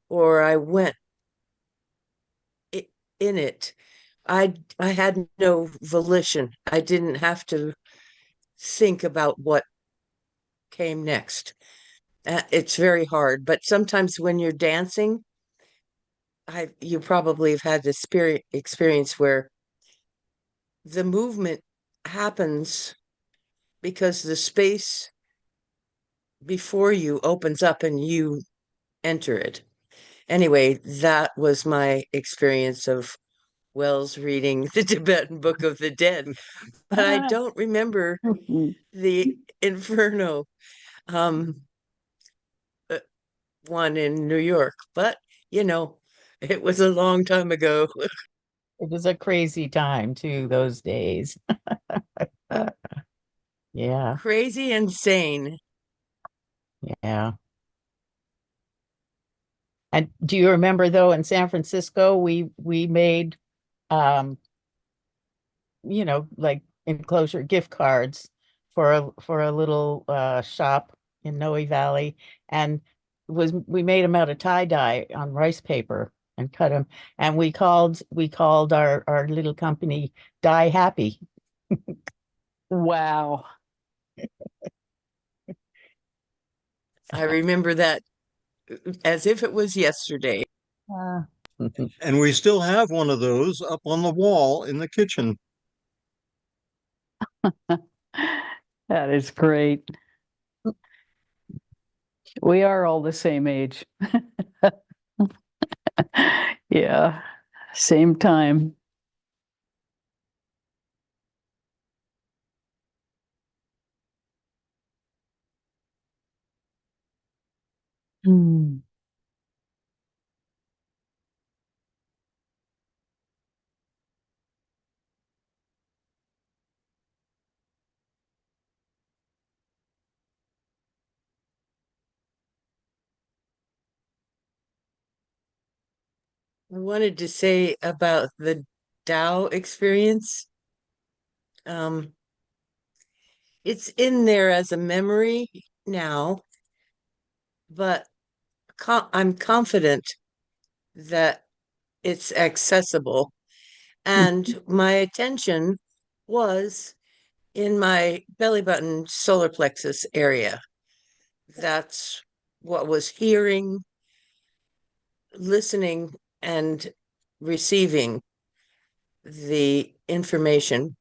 or I went in it. I had no volition. I didn't have to think about what came next. It's very hard, but sometimes when you're dancing, you probably have had this experience where the movement happens because the space before you opens up and you enter it. Anyway, that was my experience of Wells reading the Tibetan Book of the Dead, but I don't remember the Inferno um, one in New York. But it was a long time ago. It was a crazy time too, those days. Yeah, Crazy insane. yeah. And do you remember though, in San Francisco, we made like enclosure gift cards for a little shop in Noe Valley, and we made them out of tie dye on rice paper and cut them, and we called our little company Die Happy. Wow. I remember that as if it was yesterday. Ah. And we still have one of those up on the wall in the kitchen. That is great. We are all the same age. Yeah, same time. Hmm. I wanted to say about the Tao experience. Um, it's in there as a memory now, but I'm confident that it's accessible. And my attention was in my belly button solar plexus area. That's what was hearing, listening, and receiving the information.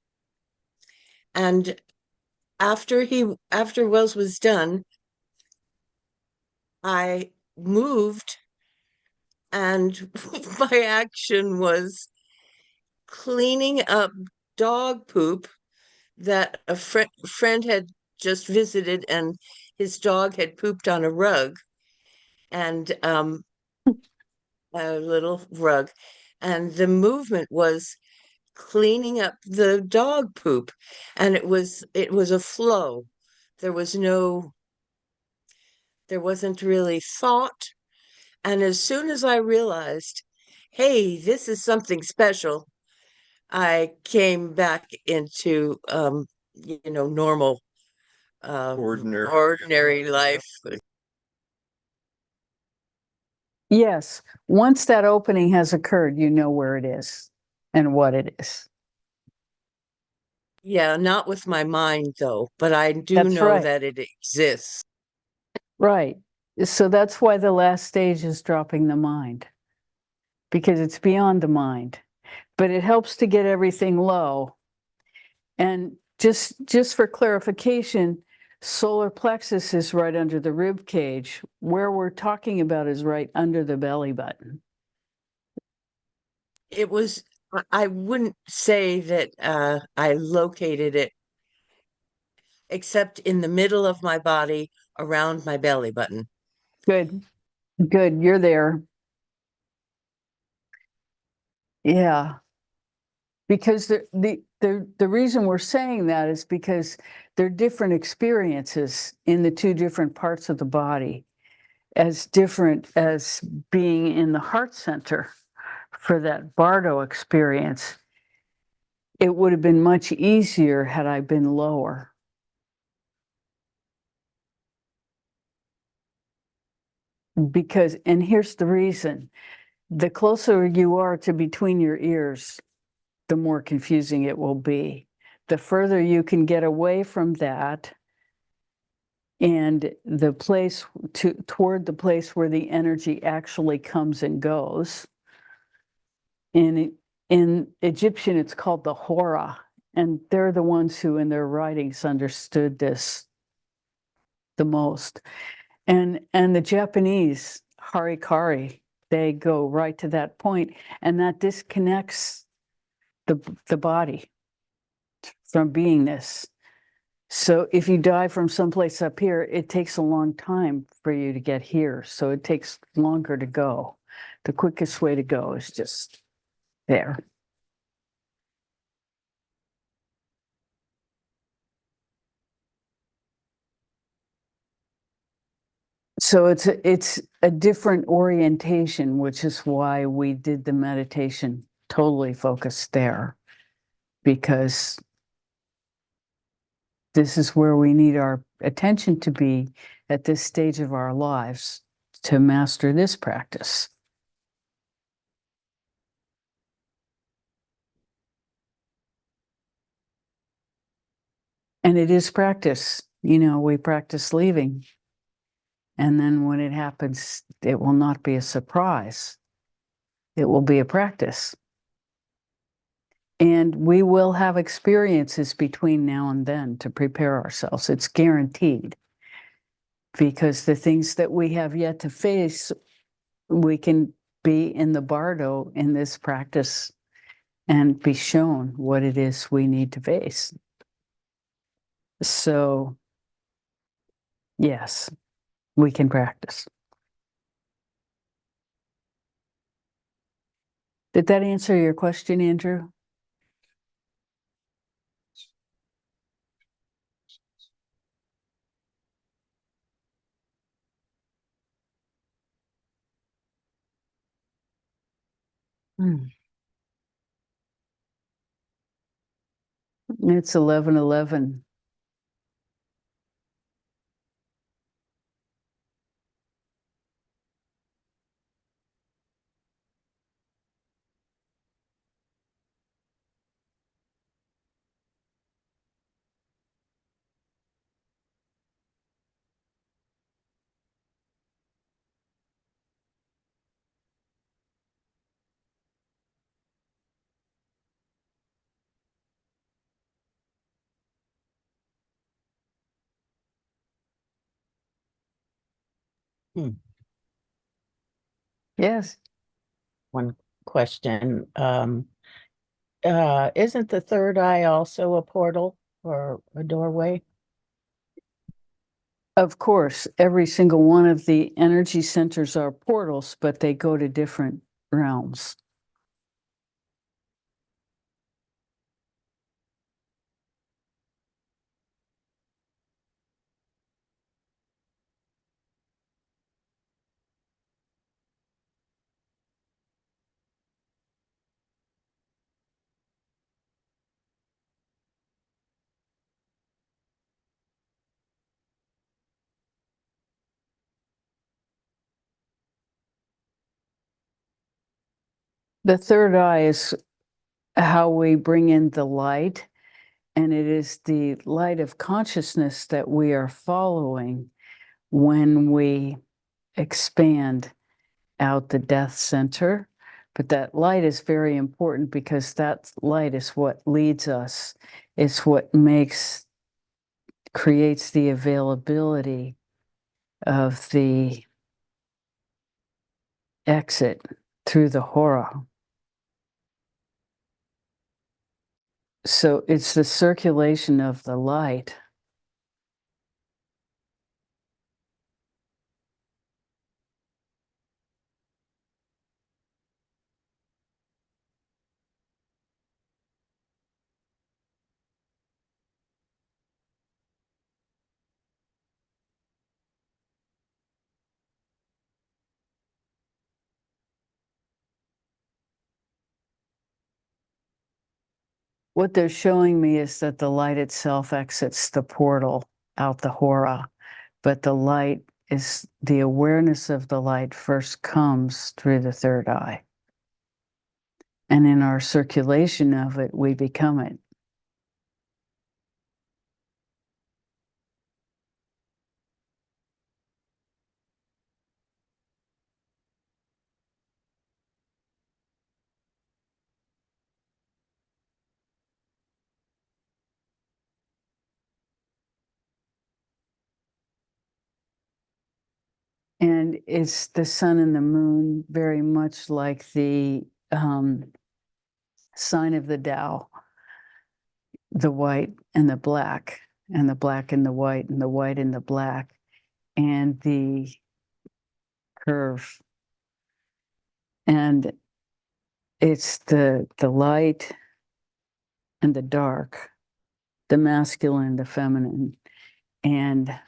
And after Wells was done, I moved, and my action was cleaning up dog poop that a friend had just visited, and his dog had pooped on a rug, and a little rug, and the movement was cleaning up the dog poop, and it was a flow. There was no there wasn't really thought. And as soon as I realized, hey, this is something special, I came back into normal Ordinary. ordinary life. Yes, once that opening has occurred, you know where it is and what it is. Yeah, not with my mind though, but I do That's know right. that it exists. Right. So that's why the last stage is dropping the mind, because it's beyond the mind, but it helps to get everything low. And just for clarification, solar plexus is right under the rib cage. Where we're talking about is right under the belly button. It was, I wouldn't say that I located it except in the middle of my body around my belly button. Good. Good. You're there. Yeah. Because the reason we're saying that is because there are different experiences in the two different parts of the body, as different as being in the heart center for that Bardo experience. It would have been much easier had I been lower. Because, and here's the reason, the closer you are to between your ears, the more confusing it will be. The further you can get away from that and the place toward the place where the energy actually comes and goes. In Egyptian, it's called the Hora, and they're the ones who in their writings understood this the most. And the Japanese, Harikari, they go right to that point, and that disconnects the body from beingness. So if you die from someplace up here, it takes a long time for you to get here. So it takes longer to go. The quickest way to go is just there. So it's a different orientation, which is why we did the meditation totally focused there, because this is where we need our attention to be at this stage of our lives to master this practice. And it is practice. You know, we practice leaving. And then when it happens, it will not be a surprise. It will be a practice. And we will have experiences between now and then to prepare ourselves. It's guaranteed. Because the things that we have yet to face, we can be in the bardo in this practice and be shown what it is we need to face. So, yes, we can practice. Did that answer your question, Andrew? It's 11:11. Yes. One question. Isn't the third eye also a portal or a doorway? Of course, every single one of the energy centers are portals, but they go to different realms. The third eye is how we bring in the light, and it is the light of consciousness that we are following when we expand out the death center. But that light is very important because that light is what leads us. It's what creates the availability of the exit through the hora. So it's the circulation of the light. What they're showing me is that the light itself exits the portal out the hora, but the light is the awareness of the light first comes through the third eye. And in our circulation of it, we become it. And it's the sun and the moon, very much like the sign of the Tao, the white and the black, and the black and the white, and the white and the black, and the curve. And it's the light and the dark, the masculine, the feminine, and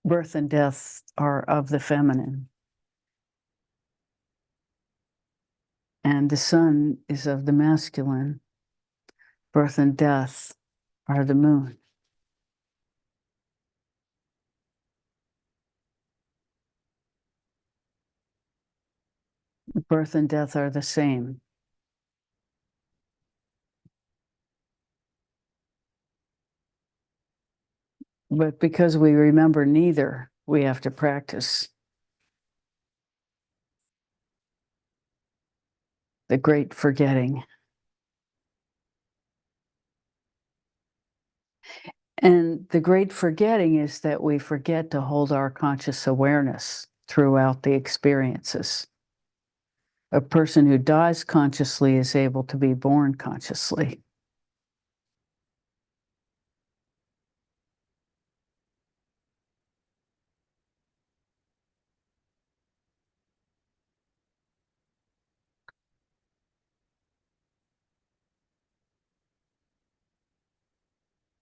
birth and death are of the feminine. And the sun is of the masculine. Birth and death are the moon. Birth and death are the same. But because we remember neither, we have to practice the great forgetting. And the great forgetting is that we forget to hold our conscious awareness throughout the experiences. A person who dies consciously is able to be born consciously.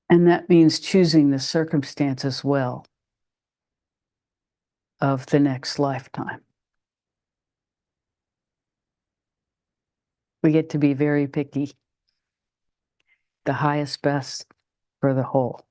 And that means choosing the circumstances well of the next lifetime. We get to be very picky. The highest best for the whole.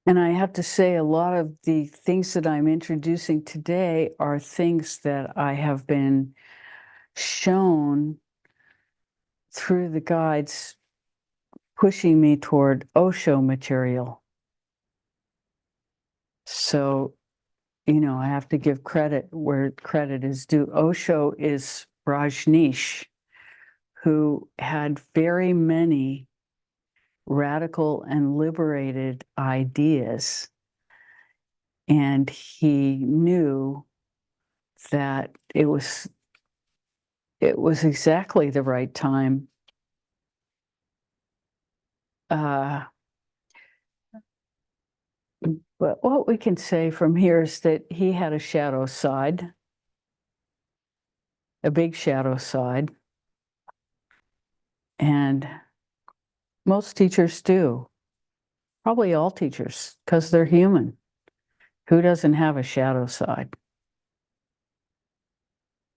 And I have to say, a lot of the things that I'm introducing today are things that I have been shown through the guides pushing me toward Osho material. So, I have to give credit where credit is due. Osho is Rajneesh, who had very many radical and liberated ideas. And he knew that it was exactly the right time. But what we can say from here is that he had a shadow side, a big shadow side. And most teachers do, probably all teachers, because they're human. Who doesn't have a shadow side?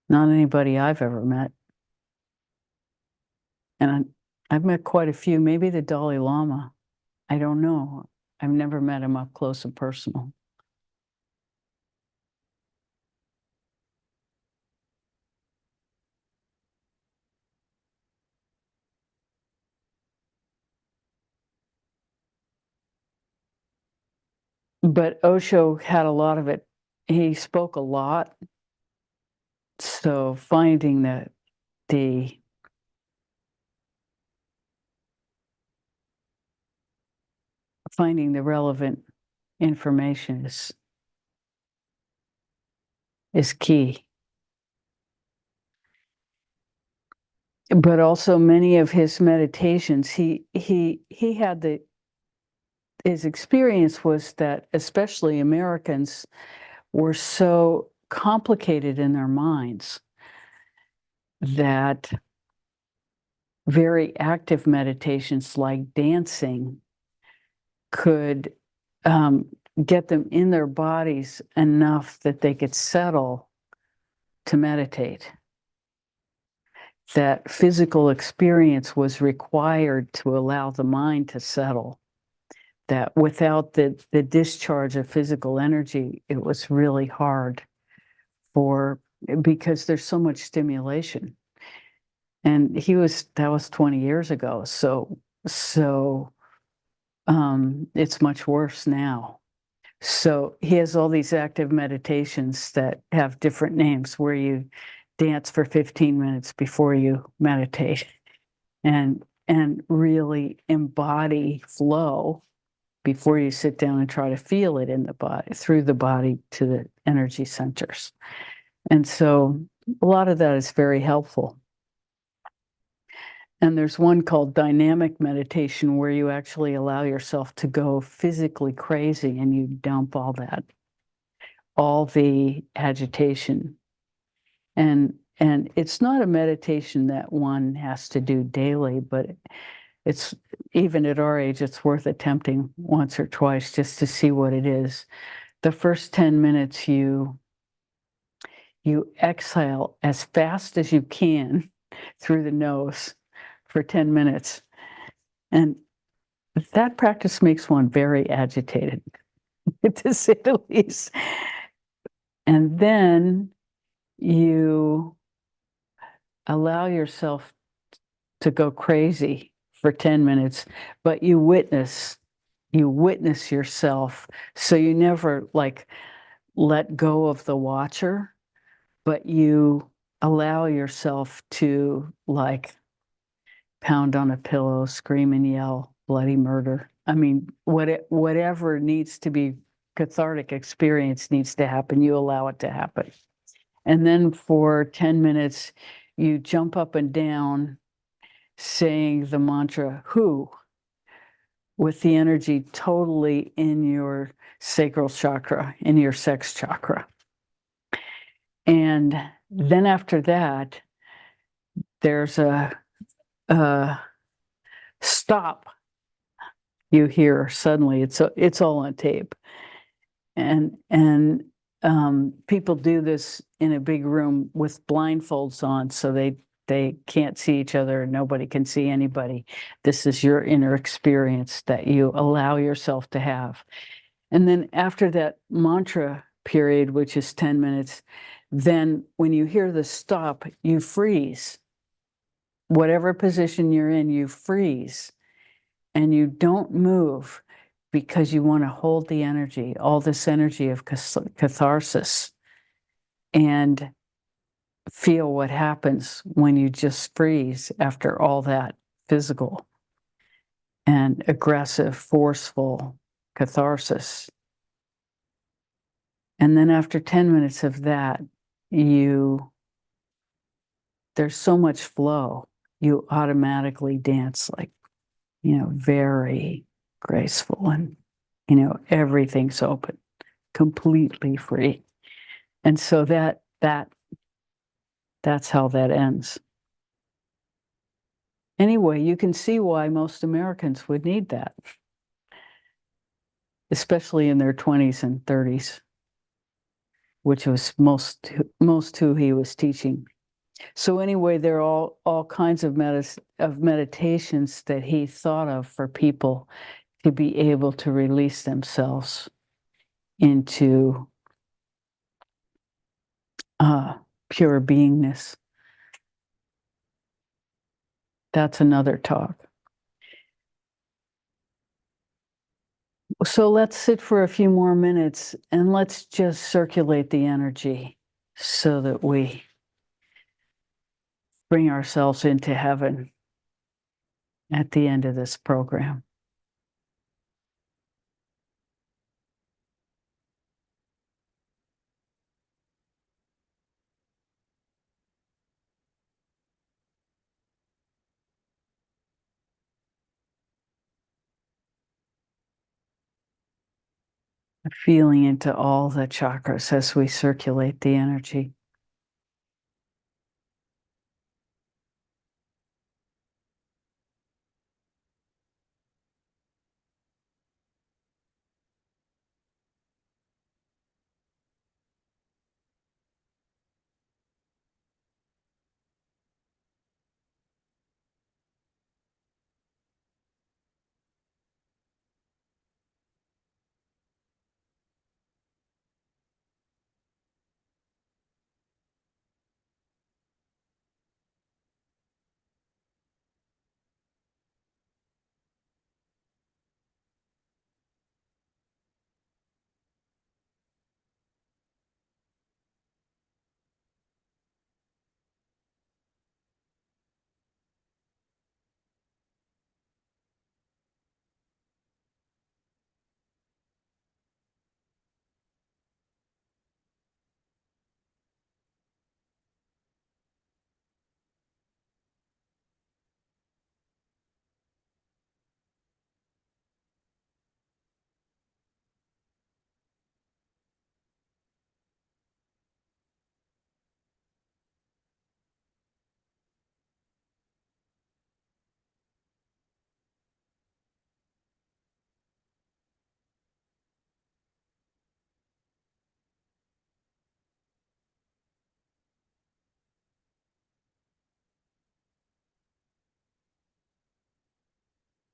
Not anybody I've ever met. And I've met quite a few, maybe the Dalai Lama. I don't know. I've never met him up close and personal. But Osho had a lot of it. He spoke a lot. So finding the relevant information is key. But also many of his meditations, he had his experience was that especially Americans were so complicated in their minds that very active meditations like dancing could get them in their bodies enough that they could settle to meditate. That physical experience was required to allow the mind to settle. That without the discharge of physical energy, it was really hard because there's so much stimulation. And that was 20 years ago. So it's much worse now. So he has all these active meditations that have different names where you dance for 15 minutes before you meditate and really embody flow before you sit down and try to feel it in the body, through the body to the energy centers. And so a lot of that is very helpful. And there's one called dynamic meditation where you actually allow yourself to go physically crazy and you dump all the agitation. And it's not a meditation that one has to do daily, but it's, even at our age, it's worth attempting once or twice just to see what it is. The first 10 minutes you exhale as fast as you can through the nose for 10 minutes. And that practice makes one very agitated, to say the least. And then you allow yourself to go crazy for 10 minutes, but you witness yourself. So you never let go of the watcher, but you allow yourself to pound on a pillow, scream and yell, bloody murder. I mean, whatever needs to be cathartic experience needs to happen, you allow it to happen. And then for 10 minutes, you jump up and down saying the mantra, who, with the energy totally in your sacral chakra, in your sex chakra. And then after that, there's a stop. You hear suddenly, it's all on tape. And people do this in a big room with blindfolds on, so they can't see each other. Nobody can see anybody. This is your inner experience that you allow yourself to have. And then after that mantra period, which is 10 minutes, then when you hear the stop, you freeze. Whatever position you're in, you freeze and you don't move because you want to hold the energy, all this energy of catharsis, and feel what happens when you just freeze after all that physical and aggressive, forceful catharsis. And then after 10 minutes of that, there's so much flow, you automatically dance like, very graceful, and, everything's open, completely free. And so that's how that ends. Anyway, you can see why most Americans would need that, especially in their 20s and 30s, which was most who he was teaching. So anyway, there are all kinds of meditations that he thought of for people to be able to release themselves into pure beingness. That's another talk. So let's sit for a few more minutes and let's just circulate the energy so that we bring ourselves into heaven at the end of this program. Feeling into all the chakras as we circulate the energy.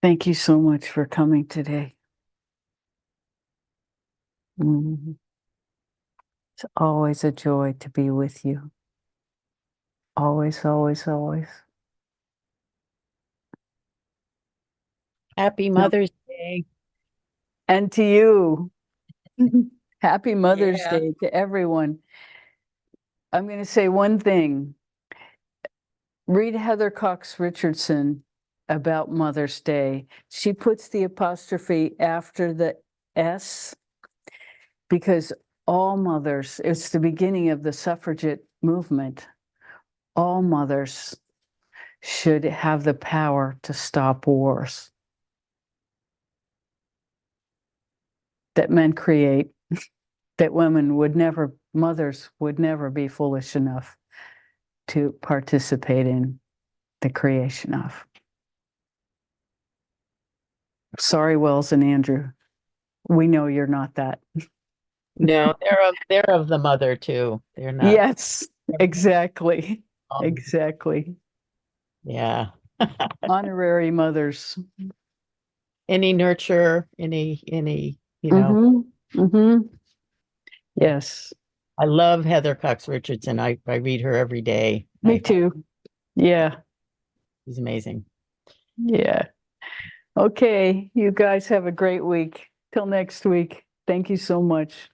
Thank you so much for coming today. It's always a joy to be with you. Always, always, always. Happy Mother's Day. And to you, happy Mother's Yeah. Day to everyone. I'm going to say one thing. Read Heather Cox Richardson about Mother's Day. She puts the apostrophe after the S because all mothers, it's the beginning of the suffragette movement. All mothers should have the power to stop wars that men create, that mothers would never be foolish enough to participate in the creation of. Sorry, Wells and Andrew. We know you're not that. No, they're of the mother too. They're not. Yes, exactly. um, Exactly. Yeah. Honorary mothers. Any nurture, any, you know, Mm-hmm. Mm-hmm. Yes. I love Heather Cox Richardson. I read her every day. Me too. Yeah. She's amazing. Yeah. Okay. You guys have a great week. Till next week. Thank you so much.